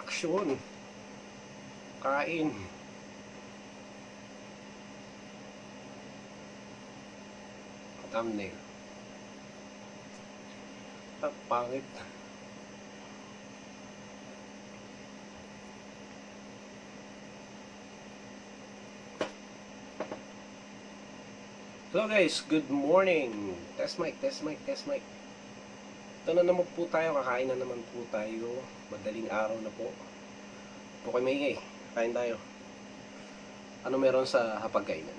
Action. Kain. Thumbnail. Pangit. Hello guys, good morning. Test mic. Ito na naman po tayo, kakain na naman po tayo. Madaling araw na po. Po kayo maingay, kain tayo. Ano meron sa hapagkainan?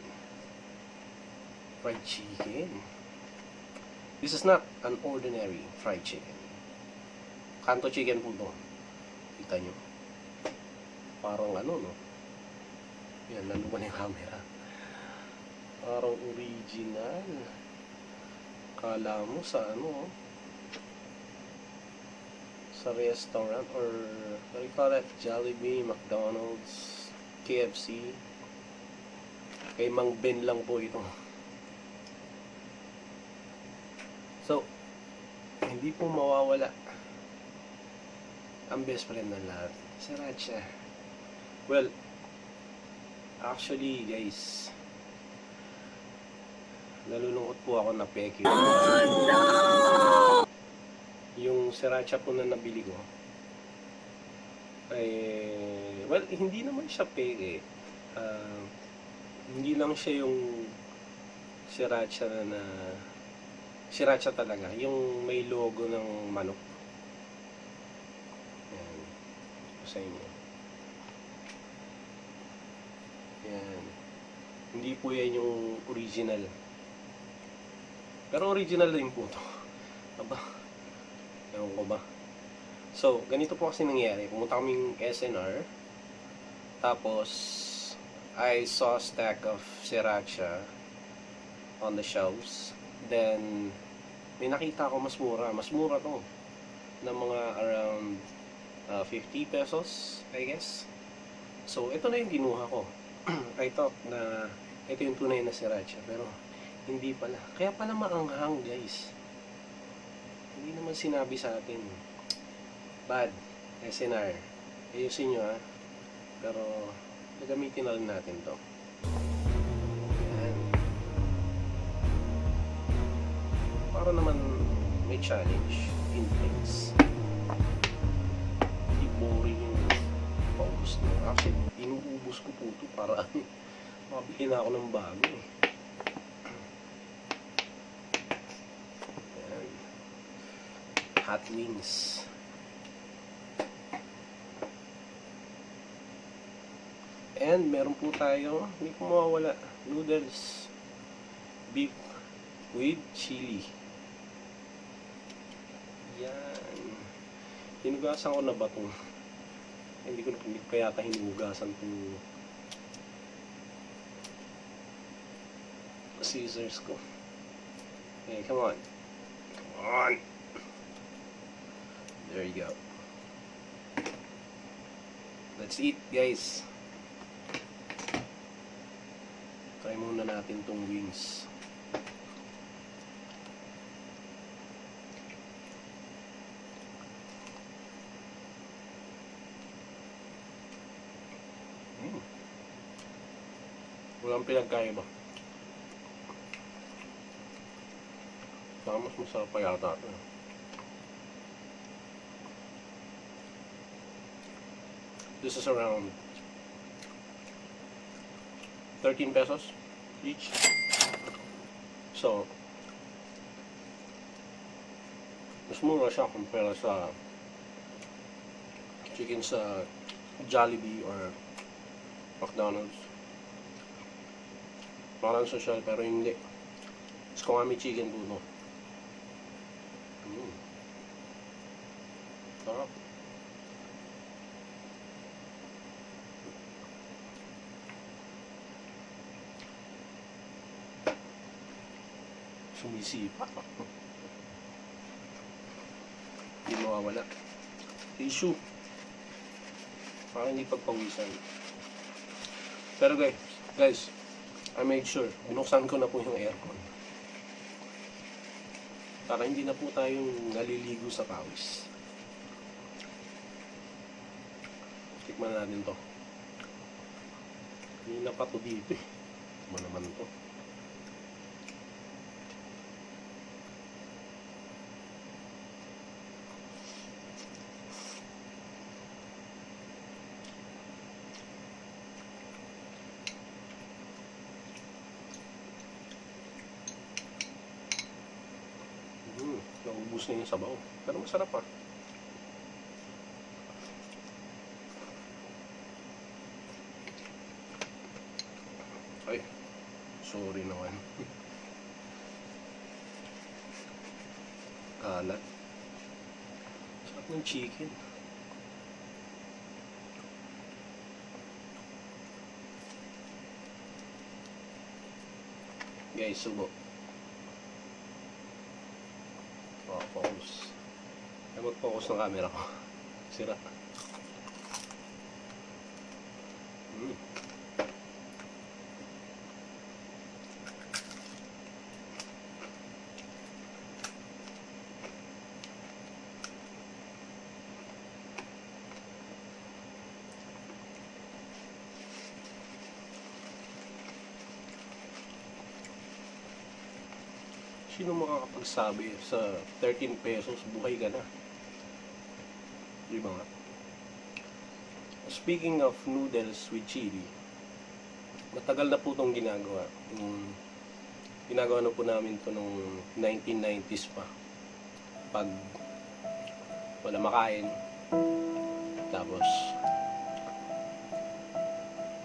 Fried chicken. This is not an ordinary fried chicken. Kanto chicken po ito. Kita nyo. Parang ano, no? Yan, naluman yung camera. Parang original. Kala mo sa ano, sa restaurant or what do you call that? Jollibee, McDonald's, KFC. Kay Mang Ben lang po ito. So, hindi po mawawala ang best friend ng lahat, sriracha. Well, actually guys, nalulungkot po ako na peke. Oh, no! Yung sriracha po na nabili ko ay, well, hindi naman siya peke. Hindi lang siya yung sriracha na sriracha talaga, yung may logo ng manok. Yan, sa inyo. Yan. Hindi po yan yung original. Pero original din po to. Aba, ewan ko ba. So, ganito po kasi nangyari. Pumunta kaming SNR. Tapos, I saw a stack of sriracha on the shelves. Then, may nakita ako mas mura. Mas mura to. Na mga around 50 pesos, I guess. So, ito na yung ginuha ko. I thought na ito yung tunay na sriracha. Pero, hindi pala. Kaya pala maanghang, guys. Hindi naman sinabi sa atin. Bad. SNR. Ayusin nyo, ha. Pero, gagamitin na rin natin to. Yan. Para naman may challenge in place. Hindi boring yung paubos na. Actually, inuubos ko po ito para makabili na ako ng bago, eh. Hot wings. And meron po tayo, hindi ko mawawala, noodles, beef with chili. Yan. Hinugasan ko na ba itong? Hindi ko pa yata hinugasan itong scissors ko. Okay, come on. Come on. There you go. Let's eat, guys. Try muna natin tong wings. Walang pinagkaiba. Saka mas masarap pa yata ito. This is around 13 pesos each. So, mas mura siya kumpara sa chicken sa Jollibee or McDonald's. Parang social pero hindi. It's kumami chicken po, no? Sarap. Sumisipa. Hindi mawawala. Tissue. Para hindi pagpawisan. Pero guys, I made sure, binuksan ko na po yung aircon. Para hindi na po tayong naliligo sa pawis. Tikman natin to. Kanina pa to dito eh. Ano naman to? Naubos na yung sabaw. Pero masarap pa. Ay, sorry naman. Kalat. Sarap ng chicken. Guys, subo. Focus. Ay, mag-focus ng camera ko. Sira. Sino makakapagsabi sa 13 pesos buhay ka na? Di ba nga? Speaking of noodles with chili, matagal na po itong ginagawa. Ginagawa na po namin ito nung 1990s pa. Pag wala makain, tapos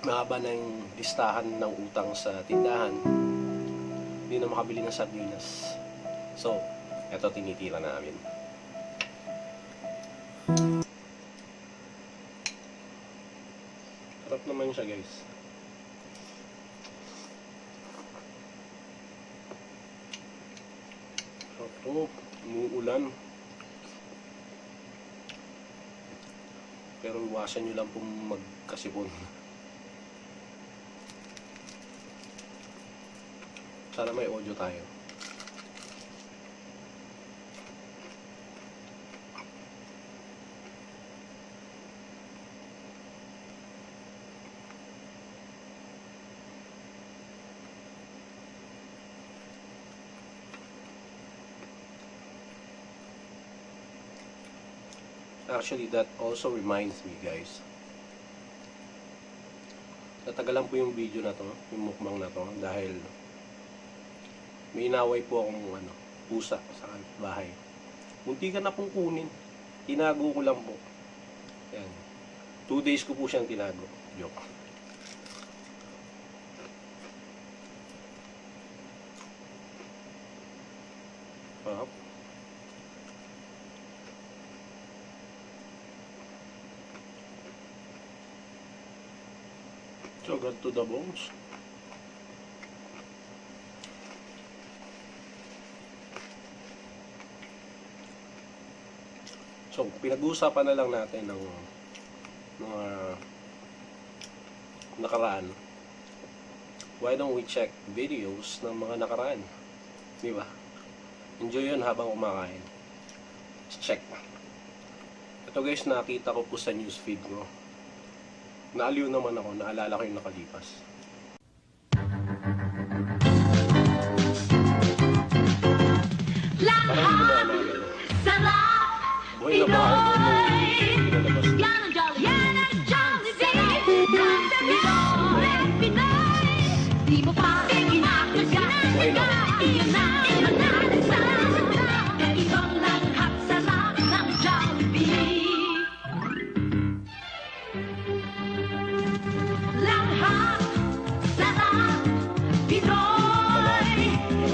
mahaba na yung listahan ng utang sa tindahan, hindi na makabili ng sardinas. So, eto tinitira namin. Sarap naman siya, guys. Ito, umuulan. Pero iwasan nyo lang pong magkasipon. Sana may audio tayo. Actually, that also reminds me, guys. Natagalan po yung video na to, yung mukbang na to, dahil may inaway po akong pusa sa bahay. Muntikan na pong kunin. Tinago ko lang po. Yan. 2 days ko po siyang tinago. Joke. Up. So, got to the bones. So, pinag-uusapan na lang natin ng mga nakaraan. Why don't we check videos ng mga nakaraan? Di ba? Enjoy yun habang kumakain. Check. Ito guys, nakita ko po sa newsfeed ko. Naaliw naman ako, naalala ko yung nakalipas. Parang hindi ko naalala. Buhay na bahay mo nung pinalabas ko. Yan ang Jollibee, Pinoy. Di mo pa kinakagat. Buhay na ako. Iyon na ang nanagsasarap. Kaibang langhap sarap ng Jollibee. Langhap sarap Pinoy.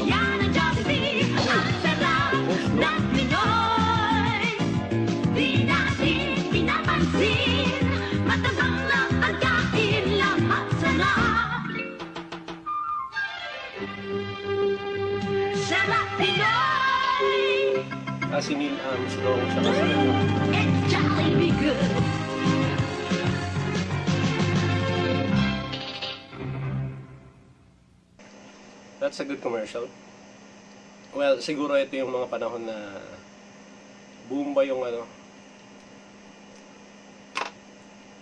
Yan ang Jollibee, ang sarap ng Pinoy. Di natin pinapansin, matabang na pagkain, lahat sarap. Sarap Pinoy. Si Neil Armstrong siya kasi. It's Jollibee good. That's a good commercial. Well, siguro ito yung mga panahon na boom ba yung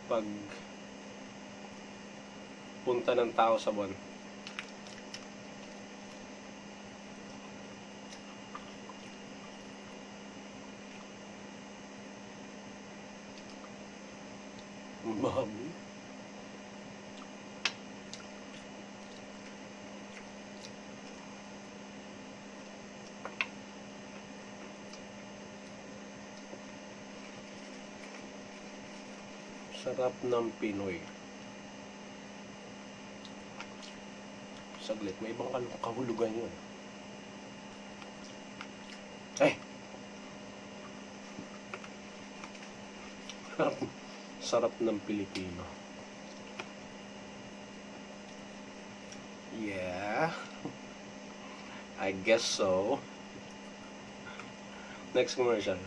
pag punta ng tao sa buwan. Mami. Sarap ng Pinoy. Saglit, may ibang kahulugan yun. Ay! Sarap ng Pilipino. Yeah. I guess so. Next commercial.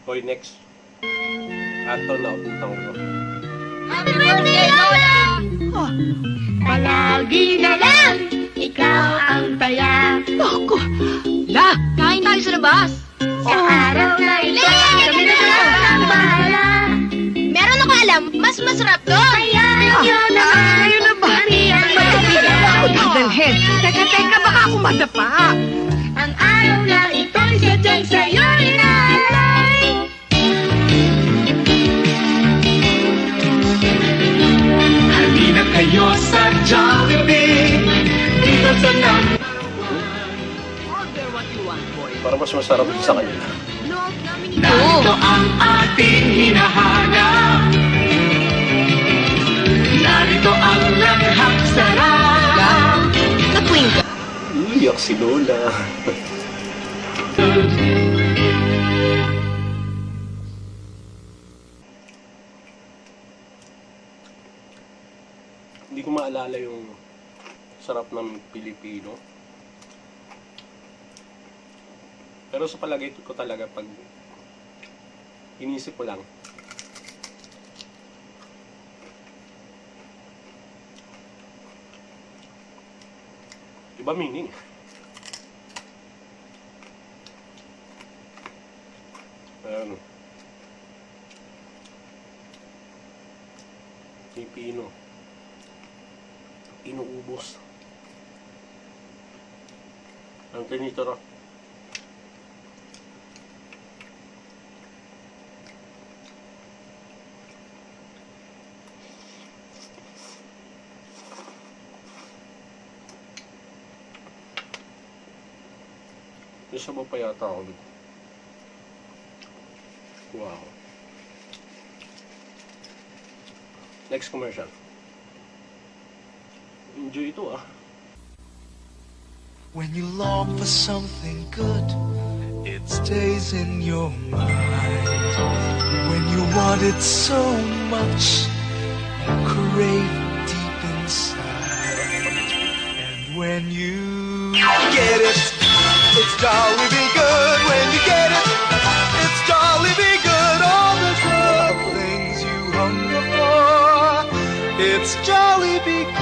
Hoy, next. Ato na utang ko. Happy birthday, Lola! Palagi na lang, ikaw ang taya. Ako! La! Kain tayo sa labas! Sa araw na ito, kami na lang ang bahala. Meron ako alam, mas masarap doon! Hayaan nyo na Ayun na ba? Marian Ako dadalhin! Teka, baka ako madapa! Ang araw na ito'y sadyang sa'yo inaalay. Halina kayo sa Jollibee. Dito sa Order what you want, boy. Para mas masarap sa kanila. Loob namin ito! narito ang ating hinahanap. Narito ang laghap sarap. Nakwing ka! Iyak si Lola. Hindi ko maalala yung sarap ng Pilipino. Pero sa palagay ko talaga pag inisip ko lang, iba meaning. Ayan. Pilipino. Inuubos. Ang tinitira. Isa ba pa yata ako dito? Wow. Next commercial. Enjoy ito ah. When you long for something good, it stays in your mind. When you want it so much, you crave deep inside. And when you get it, it's Jollibee good. When you get it, it's Jollibee good. All the good things you hunger for, it's Jollibee good.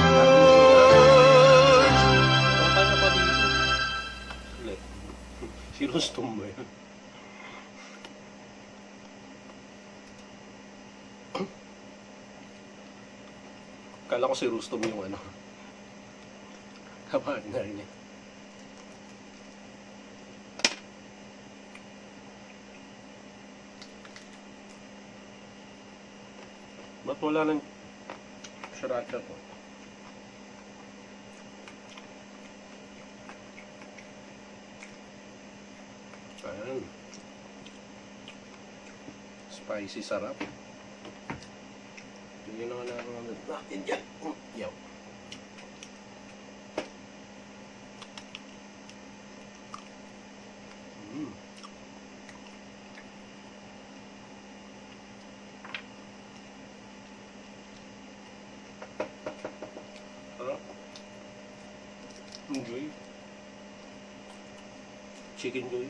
Baka na ba dito? Ulit. Si Rustom ba yun? Kala ko si Rustom yung ano. Kapahan na rin eh. Ba't wala ng sriracha po? Ayan. Spicy sarap. Hindi na natin dyan. Yaw. Sarap. Enjoy. Chicken joy.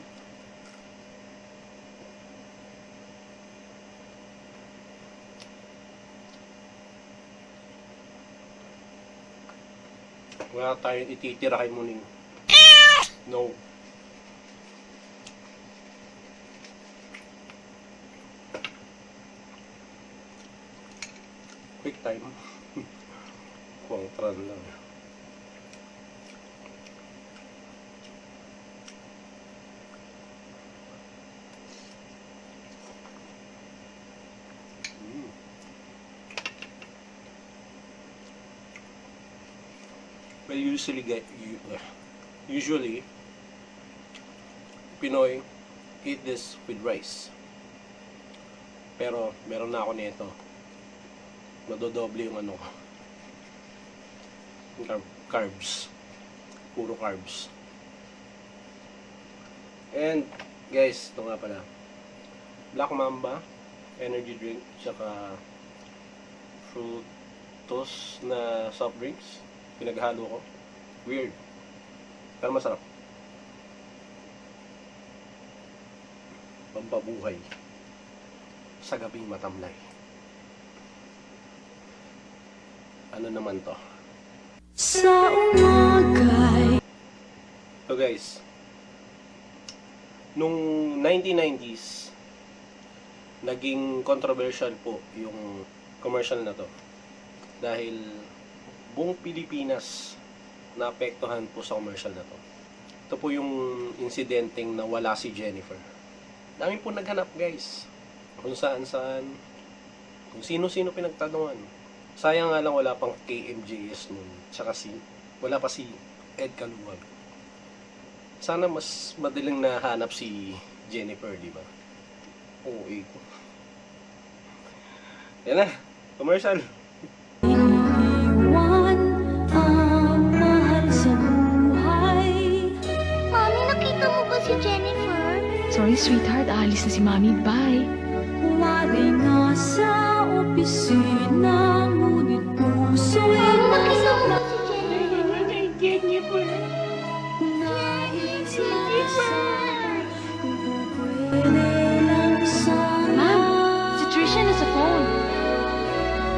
Wala tayong ititira kay Muning. No. Quick time. Kuwang lang. But usually Pinoy eat this with rice. Pero meron na ako nito. Madodoble yung ano ko. Carbs. Puro carbs. And guys, ito nga pala. Black Mamba energy drink tsaka fruitos na soft drinks. Pinaghalo ko. Weird. Pero masarap. Pampabuhay. Sa gabing matamlay. Ano naman to? Sa umagay. So guys, nung 1990s, naging controversial po yung commercial na to. Dahil buong Pilipinas naapektuhan po sa commercial na to. Ito po yung insidenteng nawala si Jennifer. Dami po naghanap guys. Kung saan-saan. Kung sino-sino pinagtanungan. Sayang nga lang wala pang KMJS nun. Tsaka wala pa si Ed Caluwag. Sana mas madaling nahanap si Jennifer, di ba? Oo, Yan na, commercial. Mami, nakita mo ba si Jennifer? Sorry, sweetheart. Aalis na si Mami. Bye. Umagay na sa opisina, ngunit puso'y nakita mo ba si Jennifer? Nais na kung pwede lang sana. Ma'am, si Trisha na sa phone.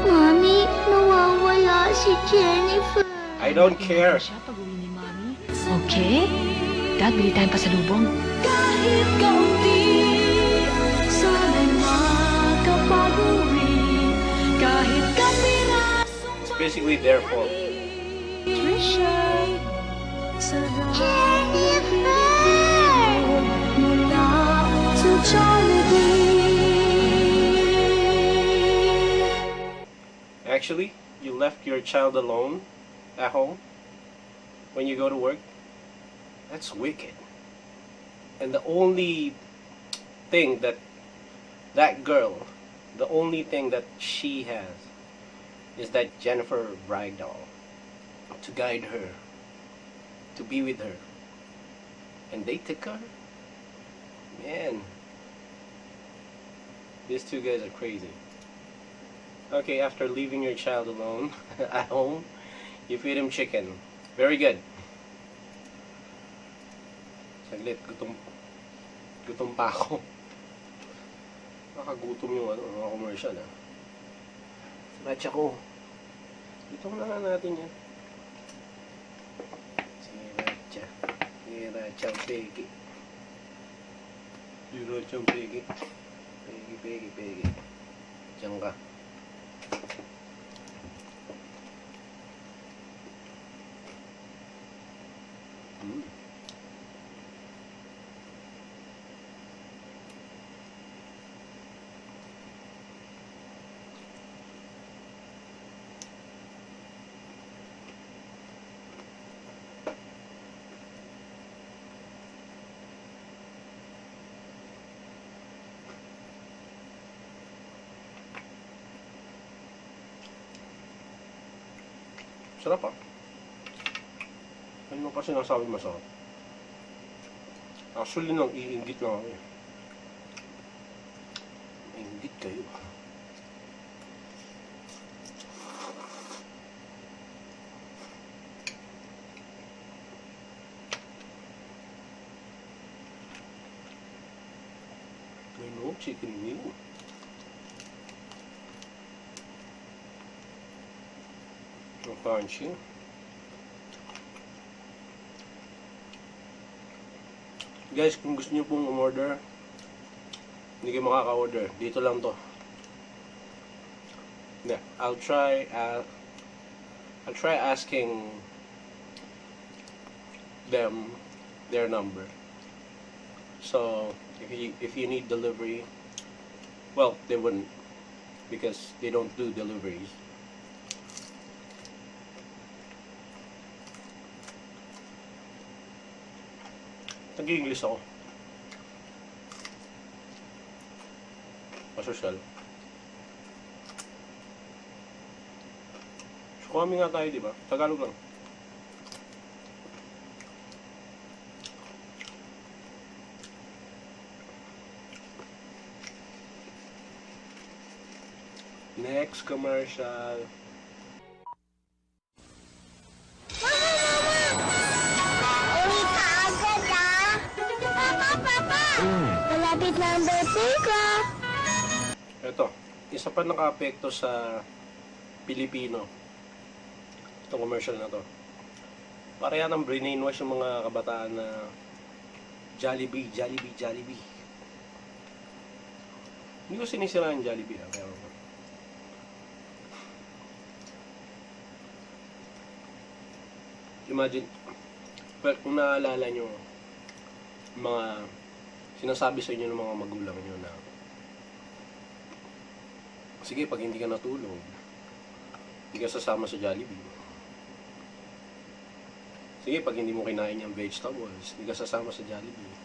Mami, nawawala si Jennifer. I don't care. Siya pag-uwi ni Mami. Okay. Dad, bili tayong pasalubong. Kahit kaunti, sana'y makapag-uwi. Kahit kapirasong It's basically their fault. Trisha, Jennifer! Mula sa Jollibee. Actually, you left your child alone at home when you go to work. That's wicked. And the only thing that girl, the only thing that she has is that Jennifer Bragdoll to guide her, to be with her. And they took her? Man. These two guys are crazy. Okay, after leaving your child alone at home, you feed him chicken. Very good. Saglit, gutom pa ako. Nakagutom yung mga commercial Siracha ko. Gutom na nga natin yan. Siracha ang pegi. Siracha ang pegi. Pegi. Diyan ka. Sarap Ano pa sinasabi masarap? Actually, nang iinggit na ako Iinggit kayo. Ano? Chicken meal. Crunchy. Guys, kung gusto niyo pong umorder, hindi kayo makaka-order. Dito lang to. Yeah, I'll try asking them their number. So if you need delivery, well, they wouldn't because they don't do deliveries. Nag-English ako. Pasosyal. So, kami nga tayo, di ba? Tagalog lang. Next commercial. Uwi ka agad ah! Papa! Malapit na ang birthday ko! Ito, isa pa naka-apekto sa Filipino. Itong commercial na to. Para yan ang brainwash yung mga kabataan na Jollibee. Hindi ko sinisira ang Jollibee pero imagine, well, kung naalala nyo mga sinasabi sa inyo ng mga magulang nyo na sige, pag hindi ka natulog, hindi ka sasama sa Jollibee. Sige, pag hindi mo kinain yung vegetables, hindi ka sasama sa Jollibee.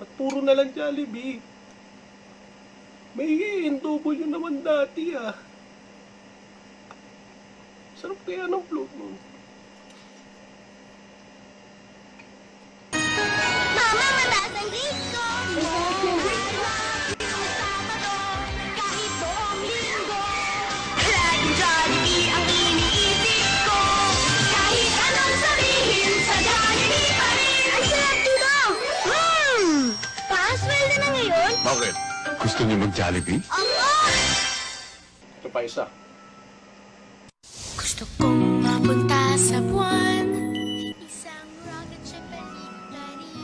At puro na lang Jollibee. May intubo nyo naman dati ah. Sarap kaya ng float mo. Mama, mataas ang grade ko! Kahit buong linggo, laging Jollibee ang iniisip ko. Kahit anong sabihin, sa Jollibee pa rin. Ang sarap dito! Paswell na ngayon? Bakit? Gusto niyo mag-Jollibee? Ako! Ito pa isa. Gusto kong mapunta sa buwan. Isang rocket ship balik-balik.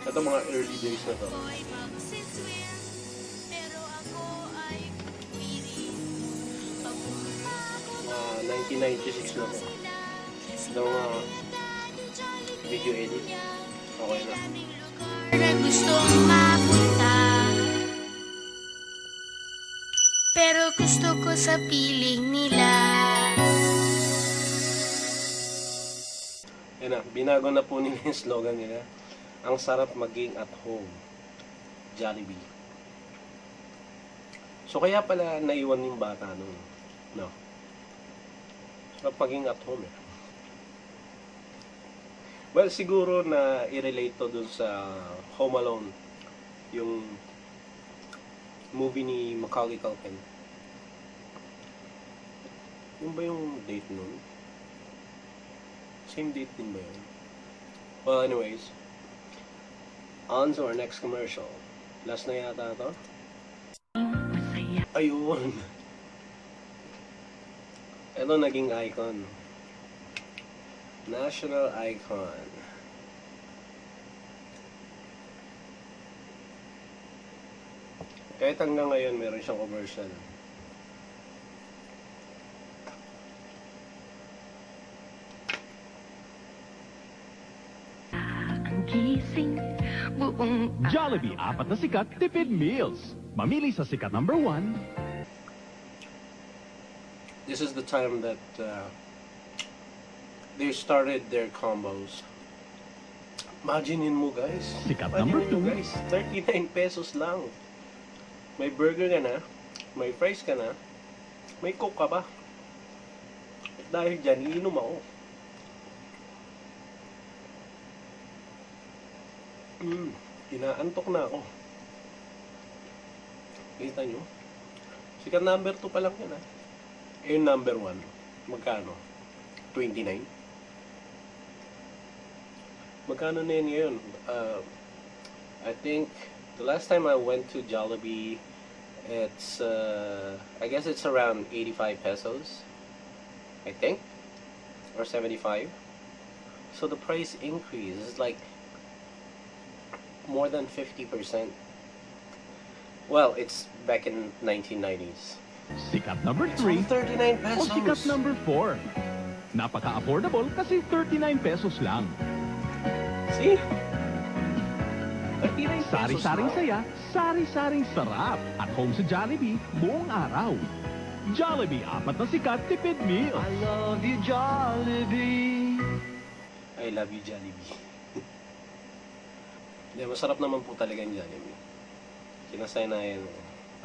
Ito mga early days na to. Ako'y magsiswim, pero ako ay pipirin. Papunta ako Mga 1996 na to. Ito mga video edit. Okay na. na gustong mapunta. Pero gusto ko sa piling nila. Yan na, binago na po nila yung slogan nila. Ang sarap maging at home. Jollibee. So kaya pala naiwan yung bata nun. No. Sarap maging at home eh. Well, siguro na i-relate to dun sa Home Alone. Yung movie ni Macaulay Culkin. Yung ba yung date nun? Same date din ba yun? Well, anyways. On to our next commercial. Last na yata to? Ayun. Ito naging icon. National icon. Kahit hanggang ngayon meron siyang commercial. Jollibee, apat na sikat, tipid meals. Mamili sa sikat number 1. This is the time that they started their combos. Imaginein mo guys. Sikat number Imaginein mo 2. guys, 39 pesos lang. May burger ka na, may fries ka na, may coke ka pa. At dahil dyan, iinom ako. Inaantok na ako. Kita nyo? Sikat number 2 pa lang yan ah. Eh, yung number 1, magkano? 29? Magkano na yan ngayon? I think the last time I went to Jollibee, it's I guess it's around 85 pesos. I think, or 75. So the price increase is like more than 50%. Well, it's back in 1990s. Sikat number It's only 3 39 o pesos. sikat number 4. Napaka-affordable kasi 39 pesos lang. See? 39 pesos Sari-saring lang. saya, sari-saring sarap. At home sa Jollibee, buong araw. Jollibee, 4 na sikat tipid meals. I love you, Jollibee. I love you, Jollibee. Hindi, masarap naman po talaga yung Jollibee. Kinasay na yan.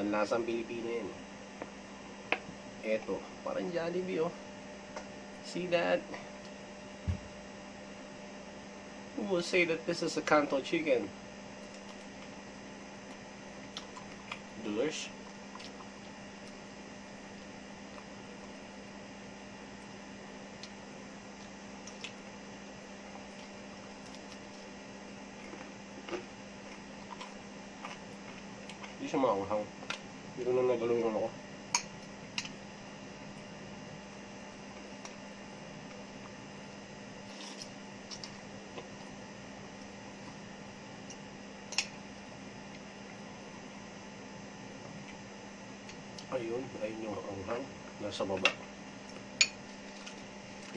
Panlasang Pilipino yan. Eto, parang Jollibee, oh. See that? Who will say that this is a KANTO chicken? Delish. Hindi siya maanghang. Hindi ko na nagalungan ako. Ayun yung anghang. Nasa baba.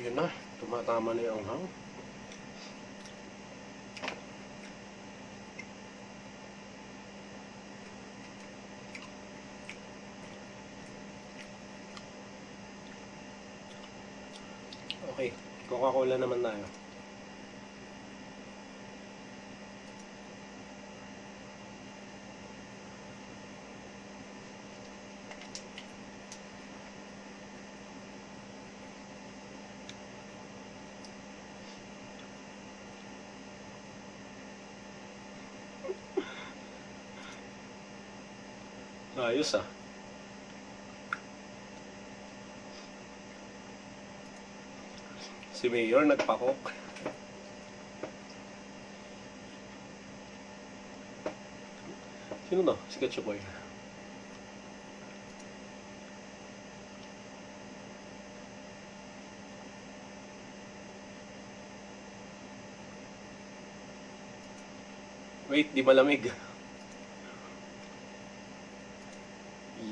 Yun na. Tumatama na yung anghang. Okay. Coca-Cola naman tayo. Ayos ah. Si Mayor nagpakok. Sino to? Si Ketchupoy. Wait, di malamig.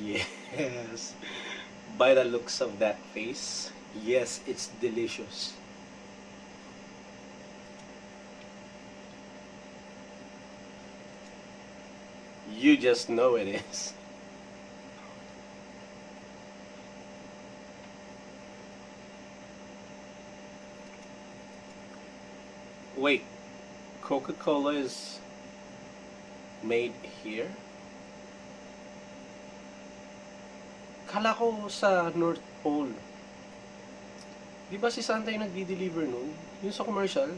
Yes. By the looks of that face, yes, it's delicious. You just know it is. Wait, Coca-Cola is made here? Kala ko sa North Pole. Di ba si Santa yung nagdi-deliver nun? Yung sa commercial?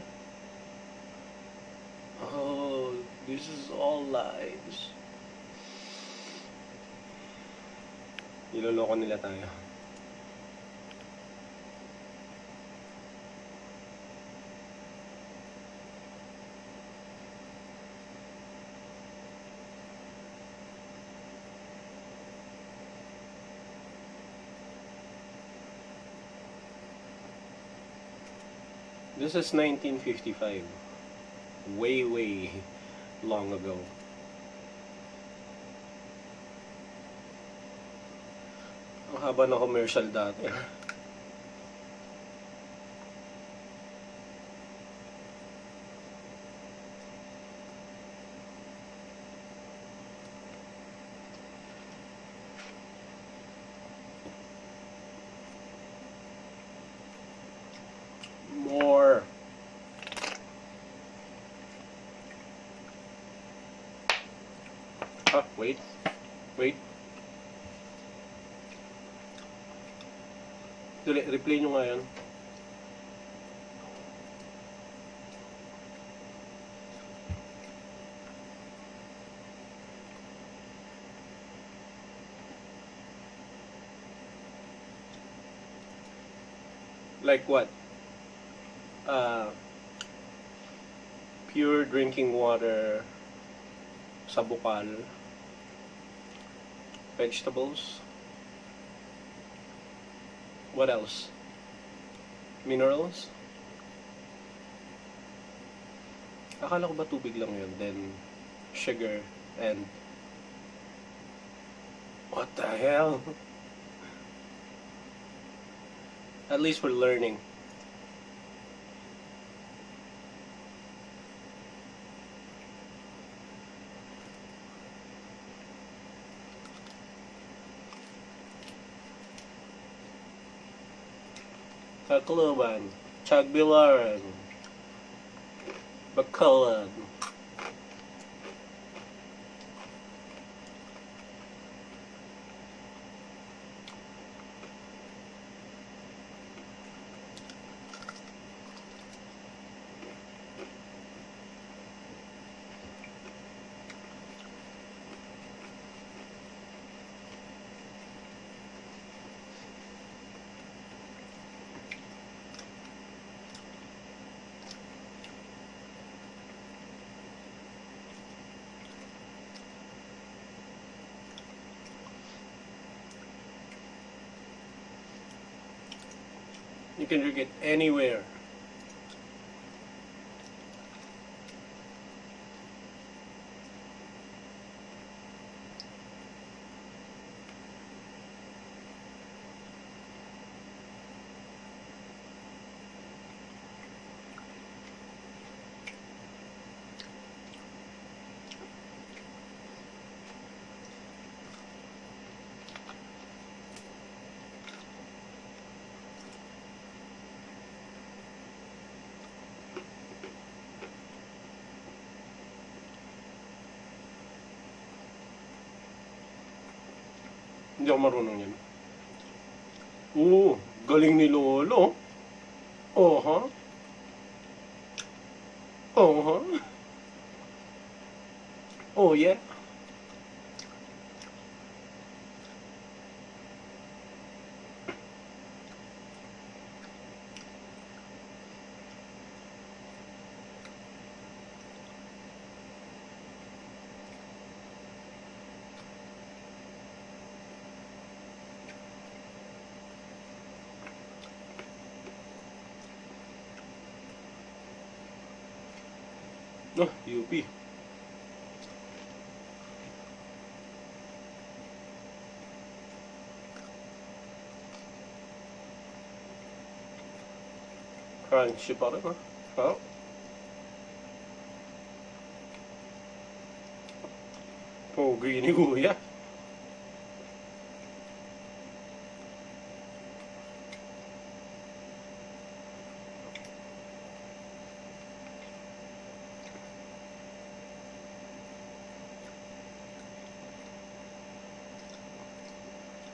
Oh, this is all lies. Niloloko nila tayo. This is 1955. Way, way long ago. Ang haba ng commercial dati. More. Ah, wait. Wait. Dali, replay nyo nga yan. Like what? Pure drinking water sa bukal, vegetables, what else? Minerals? Akala ko ba tubig lang yun, then sugar and what the hell? At least we're learning. Tacloban, Chagbilaran, Bakalan. You can drink it anywhere. Hindi ako marunong yan. Oo, galing ni Lolo. Oh, ha? Oh, ha? Oh, yeah. No, UP. Crunchy pa rin, ha? Oh. Pogi ni Kuya.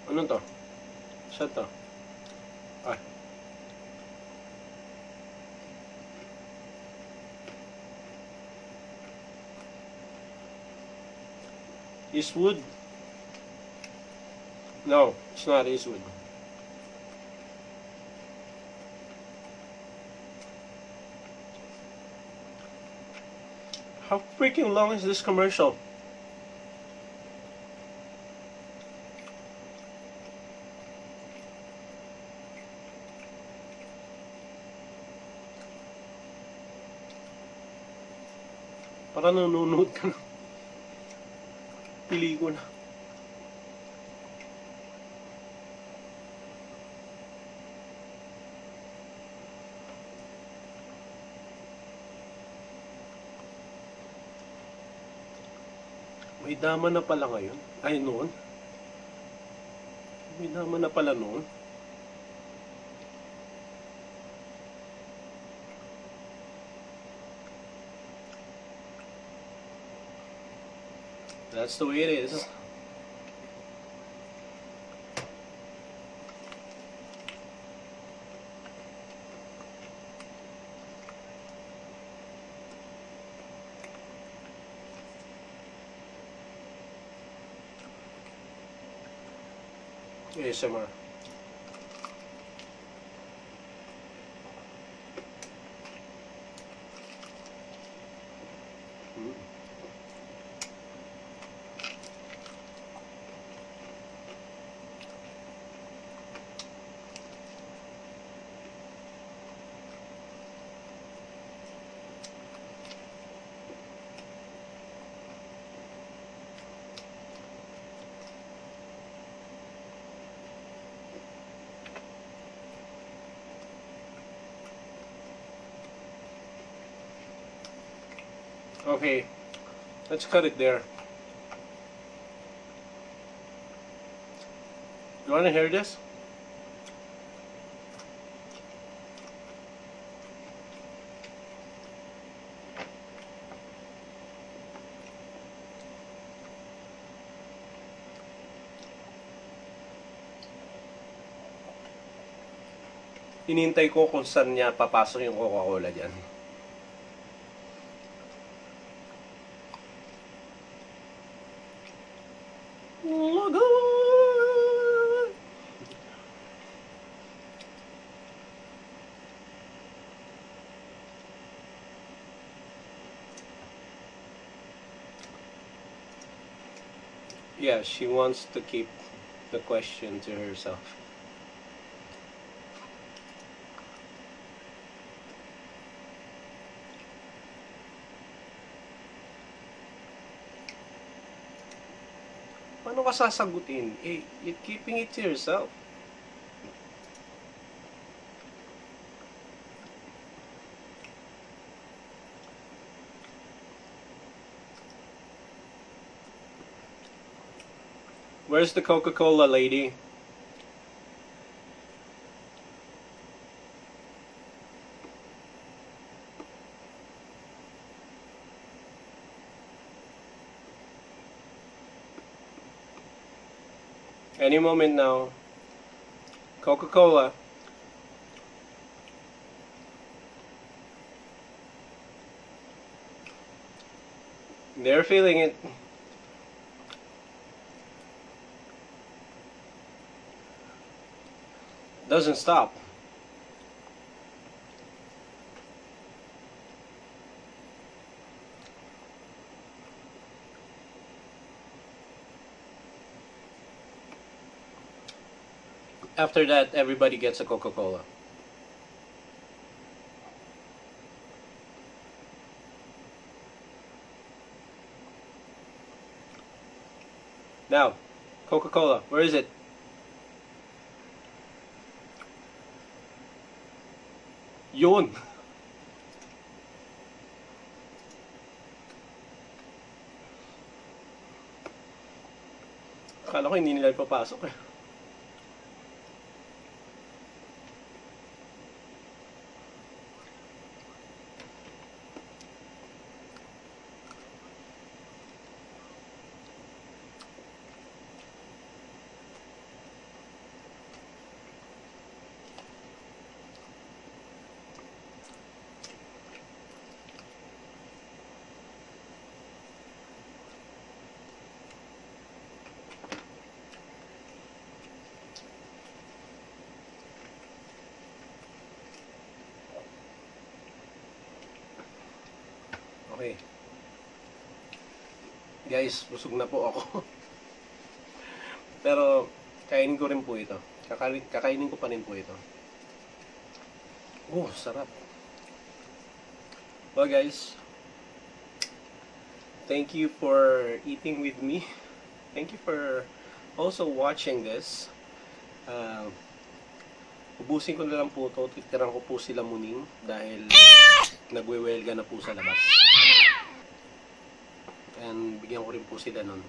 Ano to? Saan to? Ay. Eastwood? No, it's not Eastwood. How freaking long is this commercial? Para nanonood ka ng pelikula. May dama na pala ngayon. Ay, noon. May dama na pala noon. That's the way it is. ASMR. Okay, let's cut it there. You wanna hear this? Hinintay ko kung saan niya papasok yung Coca-Cola dyan. Yeah, she wants to keep the question to herself. Paano ka sasagutin? Eh, you're keeping it to yourself. Where's the Coca-Cola lady? Any moment now. Coca-Cola. They're feeling it. Doesn't stop. After that, everybody gets a Coca-Cola. Now, Coca-Cola, where is it? Yun! Akala ko hindi nila ipapasok eh. Okay. Guys, busog na po ako. Pero, kainin ko rin po ito. Kakainin ko pa rin po ito. Oh, sarap. Well guys, thank you for eating with me. Thank you for also watching this. Ubusin ko na lang po ito. Titiran ko po sila muning dahil nagwewelga na po sa labas. And bigyan ko rin po sila nun.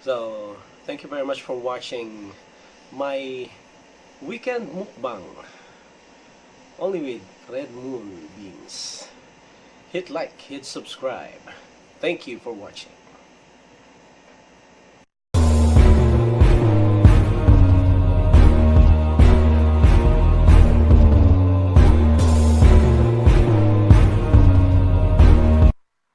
So, thank you very much for watching my weekend mukbang. Only with Red Moon Beans. Hit like, hit subscribe. Thank you for watching.